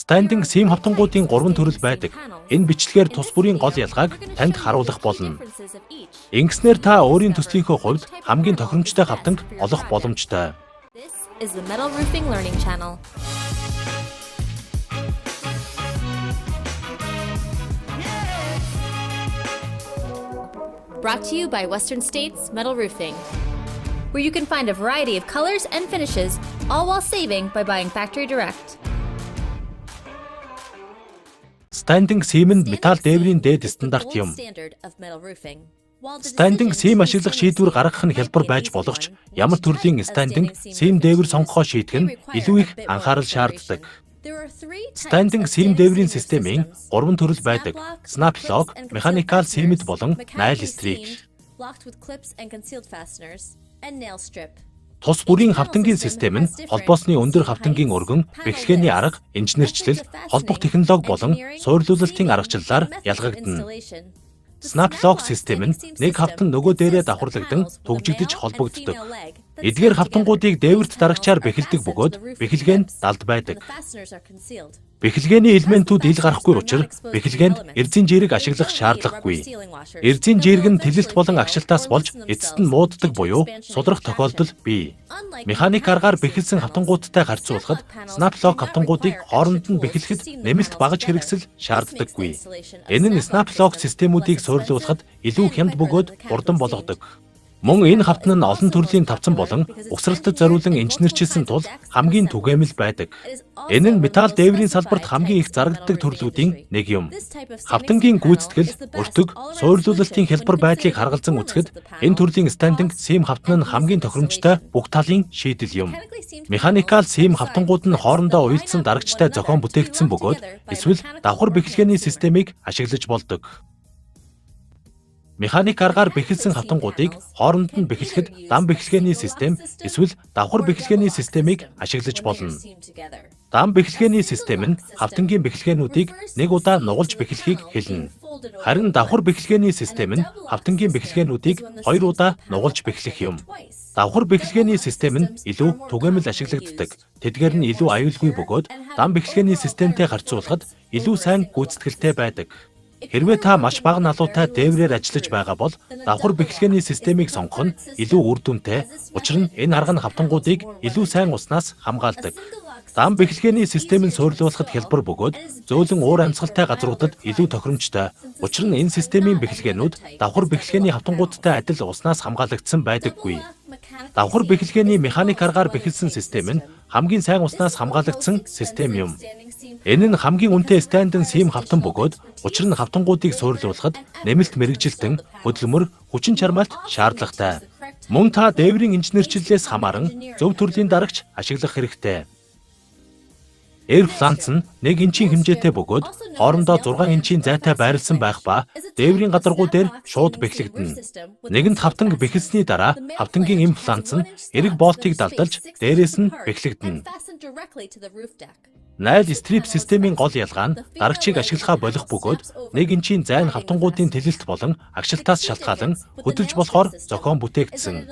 Standing seam хавтангуудын 3 төрөл байдаг. Энэ бичлэгээр тус бүрийн гол ялгааг танд харуулах болно. Ингэснээр та өөрийн төслийнхөө хувьд хамгийн тохиромжтой хавтанг олох боломжтой. This is the Metal Roofing Learning Channel. Brought to you by Western States Metal Roofing, where you can find a variety of colors and finishes, all while saving by buying factory direct. Standing seam нь металл дээврийн дээд стандарт юм. Standing seam ашиглах шийдвэр гаргах нь хялбар байж болох ч ямар төрлийн standing seam дээвэр сонгохоо шийдэх нь илүү их анхаарал шаарддаг. Standing seam дээврийн системийн 3 төрөл байдаг. Snap lock, mechanical seam болон nail strike. Тус бүрийн хавтангийн систем нь холбоосны өндөр хавтангийн өргөн, бэхлэгээний арга, инженерчлэл, холбох технологи болон суйрлуулалтын аргачлалаар ялгагдана. Snap lock систем нь нэг хавтан нөгөө дээрээ давхарлагдан түгжигдэж холбогддог. Эдгээр хавтангуудыг дээвэрт дарагчаар бэхэлдэг бөгөөд бэхлэгээ нь далд байдаг. Бэхлэгээний элементүүд ил гарахгүй учраас бэхлэгээнд эрзийн жирэг ашиглах шаардлагагүй. Эрзийн жирэг нь тэлэлт болон агшилтаас болж эцэст нь мууддаг буюу судрах тохиолдол бий. Механик аргаар бэхэлсэн хавтангуудтай харьцуулахад snap lock хавтангуудыг хооронд нь бэхлэхэд нэмэлт багаж хэрэгсэл шаарддаггүй. Энэ нь snap lock системүүдийг суйрлуулахад илүү хямд бөгөөд хурдан болгодог. Мөн энэ хавтан нь олон төрлийн тавцан болон угсралтад зориулан инженерчилсэн тул хамгийн түгээмэл байдаг. Энэ нь металл дээврийн салбарт хамгийн их зарагддаг төрлүүдийн нэг юм. Хавтангийн гүйцэтгэл, өртөг, суйрлуулалтын хялбар байдлыг харгалзан үзэхэд энэ төрлийн standing seam хавтан нь хамгийн тохиромжтой бүх талын шийдэл юм. Mechanical seam хавтангууд нь хоорондоо уялдсан дарагчтай зохион бүтээгдсэн бөгөөд эсвэл давхар бэхлэгээний системийг ашиглаж болдог. Механик аргаар бэхэлсэн хавтангуудыг хооронд нь бэхлэхэд дан бэхлэгээний систем эсвэл давхар бэхлэгээний системийг ашиглаж болно. Дан бэхлэгээний систем нь хавтангийн бэхлэгээнүүдийг нэг удаа нугалж бэхлэхийг хэлнэ. Харин давхар бэхлэгээний систем нь хавтангийн бэхлэгээнүүдийг 2 удаа нугалж бэхлэх юм. Давхар бэхлэгээний систем нь илүү түгээмэл ашиглагддаг. Тэдгээр нь илүү аюулгүй бөгөөд дан бэхлэгээний системтэй харьцуулахад илүү сайн гүйцэтгэлтэй байдаг. Хэрвээ та маш бага налуутай дээврээр ажиллаж байгаа бол давхар бэхлэгээний системийг сонгох нь илүү үр дүнтэй. Учир нь энэ арга нь хавтангуудыг илүү сайн уснаас хамгаалдаг. Дан бэхлэгээний системийг суйрлуулахад хялбар бөгөөд зөөлөн уур амьсгалтай газруудад илүү тохиромжтой. Учир нь энэ системийн бэхлэгээнүүд давхар бэхлэгээний хавтангуудтай адил уснаас хамгаалагдсан байдаггүй. Давхар бэхлэгээний механик аргаар бэхэлсэн систем нь хамгийн сайн уснаас хамгаалагдсан систем юм. Энэ нь хамгийн үнэтэй standing seam хавтан бөгөөд учир нь хавтангуудыг суйрлуулахад нэмэлт мэрэгжилтэн, хөдөлмөр, хүчин чармайлт шаардлагатай. Мөн та дээврийн инженерчлэлээс хамааран зөв төрлийн дарагч ашиглах хэрэгтэй. Air flange нь 1 инчийн хэмжээтэй бөгөөд хоорондоо 6 инчийн зайтай байрлсан байх ба дээврийн гадаргуу дээр шууд бэхлэгдэнэ. Нэгэнт хавтанг бэхэлсний дараа хавтангийн эм фланц нь эрэг болтыг далдалж дээрээс нь бэхлэгдэнэ. Nail strip системийн гол ялгаа нь дарагчийг ашиглахаа болох бөгөөд 1 инчийн зайн хавтангуудын тэлэлт болон агшилтаас шалтгаалan хөдөлж болохоор зохион бүтээгдсэн.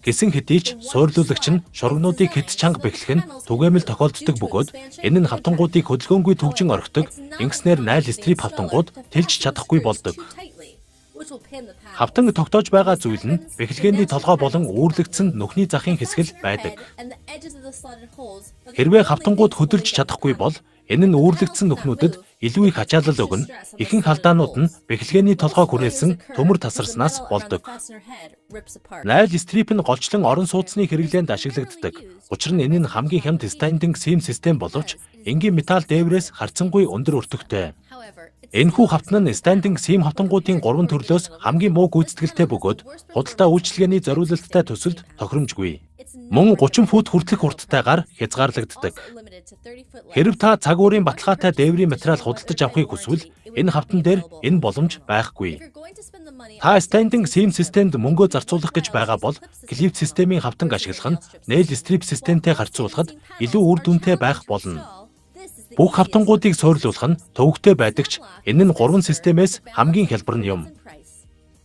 Гэсэн хэдий ч суйрлуулагч нь шургнуудыг хэд чанга бэхлэх нь түгээмэл тохиолддог бөгөөд энэ нь хавтангуудыг хөдөлгөөнгүй төвжин орхидог. Ингэснээр nail strip хавтангууд тэлж чадахгүй болдог. Хавтанг тогтоож байгаа зүйл нь бэхлэгээний толгой болон үүрлэгдсэн нүхний захын хэсгэл байдаг. Хэрвээ хавтангууд хөдөлж чадахгүй бол энэ нь үүрлэгдсэн нүхнүүдэд илүү их ачаалал өгнө. Ихэнх халдаанууд нь бэхлэгээний толгой хүрээсэн төмөр тасарснаас болдог. Nail strip нь голчлон орон сууцны хэрэглээнд ашиглагддаг. Учир нь энэ нь хамгийн хямд standing seam систем боловч энгийн металл дээврээс харьцангуй өндөр өртөгтэй. Энэхүү хавтан нь standing seam хавтангуудын 3 төрлөөс хамгийн муу гүйцэтгэлтэй бөгөөд худалдаа үйлчилгээний зориулалттай төсөлд тохиромжгүй. Мөн 30 фут хүртэлх хурдтайгаар хязгаарлагддаг. Хэрэв та цаг уурын баталгаатай дээврийн материал худалдаж авахыг хүсвэл энэ хавтан дээр энэ боломж байхгүй. Та standing seam системд мөнгөө зарцуулах гэж байгаа бол клипт системийн хавтанг ашиглах нь nail strip системтэй харьцуулахад илүү үр дүнтэй байх болно. Бүх хавтангуудыг суйрлуулах нь төвөгтэй байдаг ч энэ нь 3 системээс хамгийн хялбар нь юм.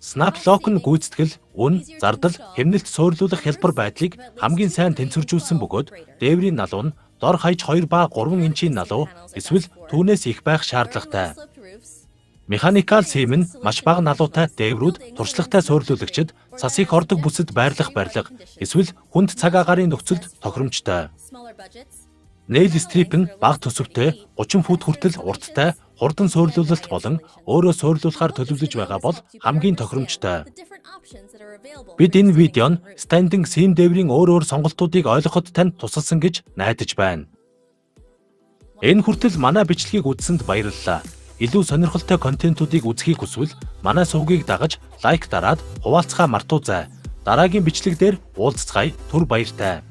Snap lock нь гүйцэтгэл, үн, зардал, хэмнэлт суйрлуулах хялбар байдлыг хамгийн сайн тэнцвэржүүлсэн бөгөөд дээврийн налуу нь дор хаяж 2 ба 3 инчийн налуу эсвэл түүнээс их байх шаардлагатай. Механикал сим нь маш бага налуутай дээврүүд, туршлагатай суурилуулагчид, цас их ордог бүсэд байрлах барилга эсвэл хүнд цаг агаарын нөхцөлд тохиромжтой. Nail strip нь бага төсөвтэй, 30 фут хүртэл урттай, хурдан суурилуулалт болон өөрөө суурилуулахаар төлөвлөж байгаа бол хамгийн тохиромжтой. Бид энэ видеонд standing seam дээврийн өөр сонголтуудыг ойлгоход танд тусалсан гэж найдаж байна. Энэ хүртэл манай бичлэгийг үзсэнд баярлалаа. Илүү сонирхолтой контентуудыг үзэхийг хүсвэл манай сувгийг дагаж лайк дараад хуваалцахаа мартаоцай. Дараагийн бичлэг дээр уулзцгаая. Түр баяртай.